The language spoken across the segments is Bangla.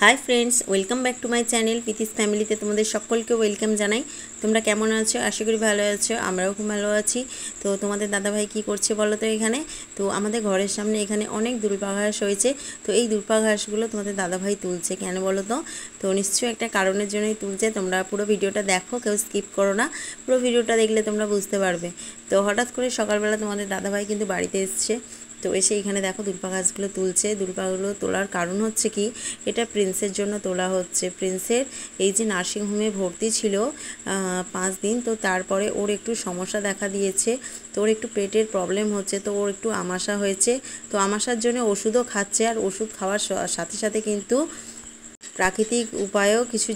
High friends welcome back to my channel पितिस फैमिलीते तुम्हारे सकलके वेलकम जानाई। তোমরা কেমন আছো? আশা করি ভালো আছো। আমরাও খুব ভালো আছি। তো তোমাদের দাদা ভাই কি করছে বলো তো এখানে? তো আমাদের ঘরের সামনে এখানে অনেক দুর্বা ঘাস হয়েছে। তো এই দুর্বা ঘাসগুলো তোমাদের দাদা ভাই তুলছে কেন বলো তো? তো নিশ্চয়ই একটা কারণের জন্যই তুলছে। তোমরা পুরো ভিডিওটা দেখো, কেউ স্কিপ করো না। পুরো ভিডিওটা দেখলে তোমরা বুঝতে পারবে। তো হঠাৎ করে সকালবেলা তোমাদের দাদা ভাই কিন্তু বাড়িতে এসছে। তো এসে এখানে দেখো দুর্বা গাছগুলো তুলছে। দুর্বাগুলো তোলার কারণ হচ্ছে কি, এটা প্রিন্সের জন্য তোলা হচ্ছে। প্রিন্সের এই যে নার্সিংহোমে ভর্তি ছিল 5 দিন, তো তারপরে ওর একটু সমস্যা দেখা দিয়েছে। তো ওর একটু পেটের প্রবলেম হচ্ছে, তো ওর একটু আমাশা হয়েছে। তো আমাশার জন্য ওষুধও খাচ্ছে, আর ওষুধ খাওয়ার সাথে সাথে কিন্তু প্রাকৃতিক উপায়েও কিছু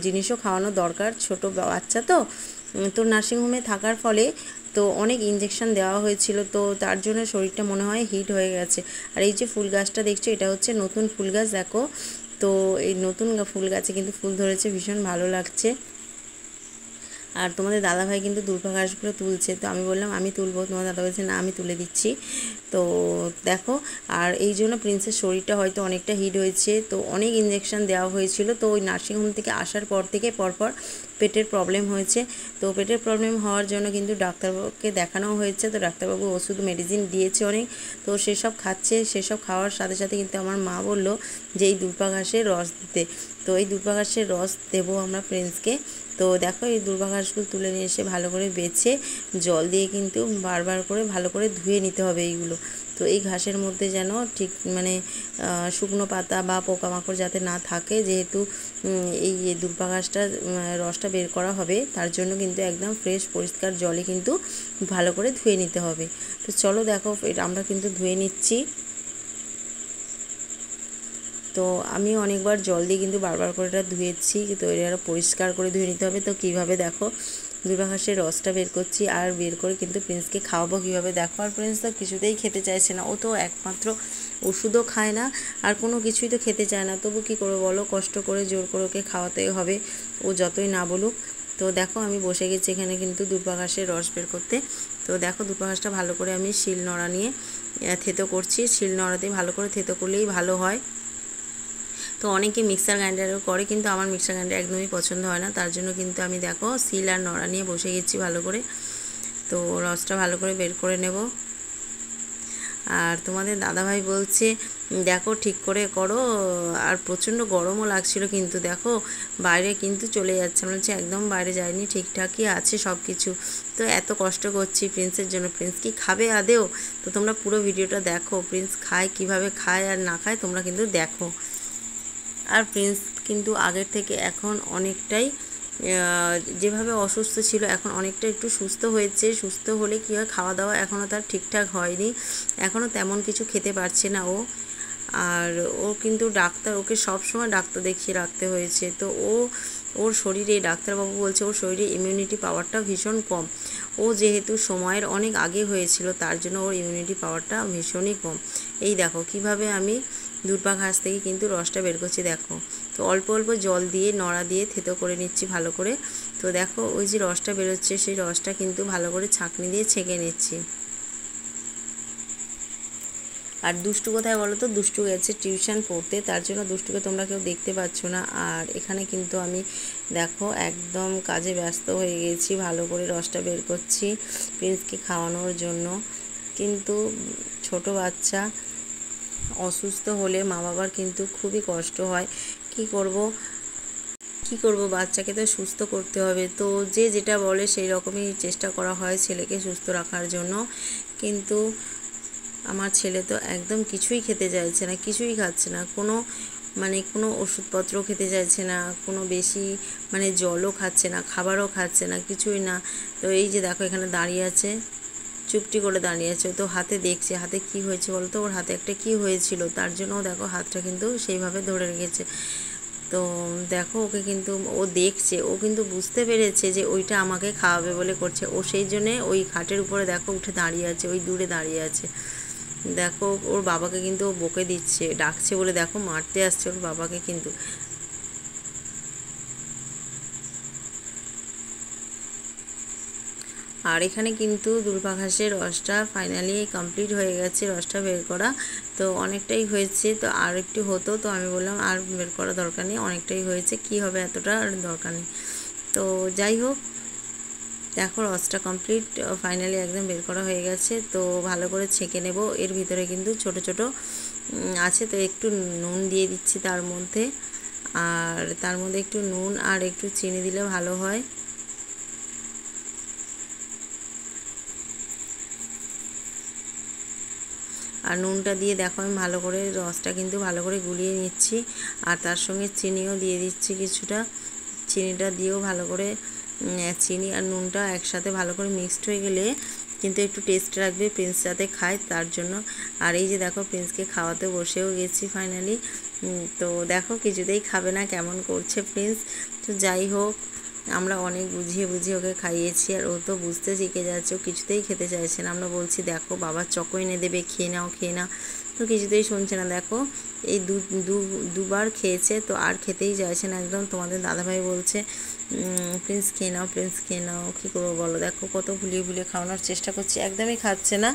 জিনিসও খাওয়ানো দরকার। ছোট বাচ্চা তো নার্সিংহোমে থাকার ফলে তো অনেক ইঞ্জেকশন দেওয়া হয়েছিল। তো তার জন্য শরীরটা মনে হয় হিট হয়ে গেছে। আর এই যে ফুল গাছটা দেখছো, এটা হচ্ছে নতুন ফুল গাছ দেখো। তো এই নতুন ফুল গাছে কিন্তু ফুল ধরেছে, ভীষণ ভালো লাগছে। আর তোমাদের দাদাভাই কিন্তু দুর্বা ঘাসগুলো তুলছে। তো আমি বললাম আমি তুলবো, তোমার দাদা বলছে না আমি তুলে দিচ্ছি। তো দেখো, আর এই জন্য প্রিন্সের শরীরটা হয়তো অনেকটা হিট হয়েছে। তো অনেক ইঞ্জেকশন দেওয়া হয়েছিল। তো ওই নার্সিংহোম থেকে আসার পর থেকে পরপর পেটের প্রবলেম হয়েছে। তো পেটের প্রবলেম হওয়ার জন্য কিন্তু ডাক্তারবাবুকে দেখানো হয়েছে। তো ডাক্তারবাবু ওষুধ মেডিসিন দিয়েছে অনেক। তো সেসব খাচ্ছে। সেসব খাওয়ার সাথে সাথে কিন্তু আমার মা বলল যে এই দুর্বা ঘাসের রস দিতে। তো এই দুর্বা ঘাসের রস দেবো আমরা প্রিন্সকে। তো দেখো এই দুর্বা ঘাসগুলো তুলে নিয়ে এসে ভালো করে বেছে জল দিয়ে কিন্তু বারবার করে ভালো করে ধুয়ে নিতে হবে এইগুলো। তো এই ঘাসের মধ্যে যেন ঠিক মানে শুকনো পাতা বা পোকামাকড় যাতে না থাকে, যেহেতু এই দুর্বা ঘাসটা রসটা বের করা হবে, তার জন্য কিন্তু একদম ফ্রেশ পরিষ্কার জলে কিন্তু ভালো করে ধুয়ে নিতে হবে। তো চলো দেখো আমরা কিন্তু ধুয়ে নিচ্ছি। তো আমি অনেকবার জল দিয়ে কিন্তু বারবার করে এটা ধুয়েছি। তো এটা আরও পরিষ্কার করে ধুয়ে নিতে হবে। তো কীভাবে দেখো দুর্বা ঘাসের রসটা বের করছি, আর বের করে কিন্তু প্রিন্সকে খাওয়াবো কীভাবে দেখো। আর প্রিন্স তো কিছুতেই খেতে চাইছে না। ও তো একমাত্র ওষুধও খায় না, আর কোনো কিছুই তো খেতে চায় না। তবু কী করবো বলো, কষ্ট করে জোর করে ওকে খাওয়াতেই হবে, ও যতই না বলুক। তো দেখো আমি বসে গেছি এখানে কিন্তু দুর্বা ঘাসের রস বের করতে। তো দেখো দুর্বা ঘাসটা ভালো করে আমি শিল নোড়া নিয়ে থেতো করছি। শিল নোড়াতেই ভালো করে থেতো করলেই ভালো হয়। তো অনেকে মিক্সার গ্রাইন্ডারও করে, কিন্তু আমার মিক্সার গ্রাইন্ডার একদমই পছন্দ হয় না। তার জন্য কিন্তু আমি দেখো শিল আর নোড়া নিয়ে বসে গেছি ভালো করে। তো রসটা ভালো করে বের করে নেব। আর তোমাদের দাদাভাই বলছে দেখো ঠিক করে করো। আর প্রচণ্ড গরমও লাগছিল, কিন্তু দেখো বাইরে কিন্তু চলে যাচ্ছে। মনে হচ্ছে একদম বাইরে যায়নি, ঠিকঠাকই আছে সব কিছু। তো এত কষ্ট করছি প্রিন্সের জন্য। প্রিন্স কি খাবে আদেও? তো তোমরা পুরো ভিডিওটা দেখো, প্রিন্স খায় কিভাবে খায় আর না খায় তোমরা কিন্তু দেখো। আর প্রিন্স কিন্তু আগের থেকে এখন অনেকটাই যেভাবে অসুস্থ ছিল এখন অনেকটা একটু সুস্থ হয়েছে। সুস্থ হলে কী হয়, খাওয়া দাওয়া এখনও তার ঠিকঠাক হয়নি, এখনও তেমন কিছু খেতে পারছে না ও। আর ও কিন্তু ওকে সবসময় ডাক্তার দেখিয়ে রাখতে হয়েছে। তো ওর শরীরে ডাক্তারবাবু বলছে ওর শরীরে ইমিউনিটি পাওয়ারটা ভীষণ কম। ও যেহেতু সময়ের অনেক আগে হয়েছিল, তার জন্য ওর ইমিউনিটি পাওয়ারটা ভীষণই কম। এই দেখো কিভাবে আমি দুর্বা ঘাস থেকে কিন্তু রসটা বের করছি দেখো। তো অল্প অল্প জল দিয়ে নড়া দিয়ে থেতো করে নিচ্ছি ভালো করে। তো দেখো ওই যে রসটা বেরোচ্ছে, সেই রসটা কিন্তু ভালো করে ছাঁকনি দিয়ে ছেঁকে নিচ্ছি। আর দুষ্টু কোথায় বলো তো? দুষ্টু গেছে টিউশন পড়তে, তার জন্য দুষ্টুকে তোমরা কেউ দেখতে পাচ্ছ না। আর এখানে কিন্তু আমি দেখো একদম কাজে ব্যস্ত হয়ে গেছি, ভালো করে রসটা বের করছি প্রিন্সকে খাওয়ানোর জন্য। কিন্তু ছোট বাচ্চা অসুস্থ হলে মা বাবার কিন্তু খুবই কষ্ট হয়। কি করব বাচ্চাকে তো সুস্থ করতে হবে। তো যে যেটা বলে সেই রকমই চেষ্টা করা হয় ছেলেকে সুস্থ রাখার জন্য। কিন্তু আমার ছেলে তো একদম কিছুই খেতে চাইছে না, কিছুই খাচ্ছে না। কোনো ওষুধপত্র খেতে চাইছে না, কোনো বেশি জলও খাচ্ছে না, খাবারও খাচ্ছে না, কিছুই না। তো এই যে দেখো এখানে দাঁড়িয়ে আছে, চুপটি করে দাঁড়িয়ে আছে। তো হাতে দেখছে হাতে কি হয়েছে বলতো, ওর হাতে একটা কি হয়েছিল, তার জন্য দেখো হাতটা কিন্তু সেইভাবে ধরে রেখেছে। তো দেখো ওকে কিন্তু ও দেখছে, ও কিন্তু বুঝতে পেরেছে যে ওইটা আমাকে খাওয়াবে বলে করছে। ও সেই জন্যে ওই খাটের উপরে দেখো উঠে দাঁড়িয়ে আছে, ওই দূরে দাঁড়িয়ে আছে। দেখো ওর বাবাকে কিন্তু ও বকে দিচ্ছে, ডাকছে বলে দেখো মারতে আসছে ওর বাবাকে কিন্তু। আর এখানে কিন্তু দুর্বা ঘাসের রসটা ফাইনালি কমপ্লিট হয়ে গেছে, রসটা বের করা। তো অনেকটাই হয়েছে, তো আর একটু হতো, তো আমি বললাম আর বের করা দরকার নেই, অনেকটাই হয়েছে, কি হবে এতটা, আর দরকার নেই। তো যাই হোক, দেখো রসটা কমপ্লিট ফাইনালি একদম বের করা হয়ে গেছে। তো ভালো করে ছেঁকে নেব। এর ভিতরে কিন্তু ছোট ছোট আছে, তো একটু নুন দিয়ে দিচ্ছি তার মধ্যে, আর তার মধ্যে একটু নুন আর একটু চিনি দিলে ভালো হয়। আর নুনটা দিয়ে দেখো আমি ভালো করে রসটা কিন্তু ভালো করে গুলিয়ে নিচ্ছি, আর তার সঙ্গে চিনিও দিয়ে দিচ্ছি কিছুটা। চিনিটা দিয়েও ভালো করে, চিনি আর নুনটা একসাথে ভালো করে মিক্সড হয়ে গেলে কিন্তু একটু টেস্ট রাখবে, প্রিন্স যাতে খায় তার জন্য। আর এই যে দেখো প্রিন্সকে খাওয়াতে বসেও গেছি ফাইনালি। তো দেখো কিছুতেই খাবে না, কেমন করছে প্রিন্স। তো যাই হোক, আমরা অনেক বুঝিয়ে বুঝিয়ে ওকে খাইয়েছি, আর ও তো বুঝতে শিখে যাচ্ছে, ও কিছুতেই খেতে চাইছে না। আমরা বলছি দেখো বাবা চকো এনে দেবে, খেয়ে নাও খেয়ে নাও, তো কিছুতেই শুনছে না। দেখো এই দুবার খেয়েছে, তো আর খেতেই চাইছে না একদম। তোমাদের দাদাভাই বলছে প্রিন্স খেয়ে নাও, প্রিন্স খেয়ে নাও, কী করবো বলো। দেখো কত ভুলিয়ে ভুলিয়ে খাওয়ানোর চেষ্টা করছি, একদমই খাচ্ছে না।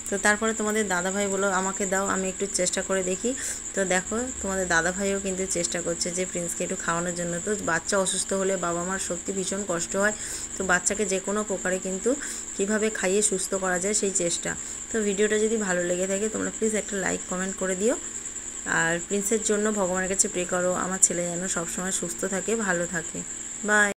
তো তারপরে তোমাদের দাদাভাই বলো আমাকে দাও, আমি একটু চেষ্টা করে দেখি। তো দেখো তোমাদের দাদাভাইও কিন্তু চেষ্টা করছে যে প্রিন্সকে একটু খাওয়ানোর জন্য। তো বাচ্চা অসুস্থ হলে বাবা মার সত্যি ভীষণ কষ্ট হয়। তো বাচ্চাকে যে কোনো প্রকারে কিন্তু কীভাবে খাইয়ে সুস্থ করা যায় সেই চেষ্টা। তো ভিডিওটা যদি ভালো লেগে থাকে তোমরা প্লিজ একটা লাইক কমেন্ট করে দিও, আর প্রিন্সের জন্য ভগবানের কাছে প্রে করো আমার ছেলে যেন সবসময় সুস্থ থাকে, ভালো থাকে। বাই।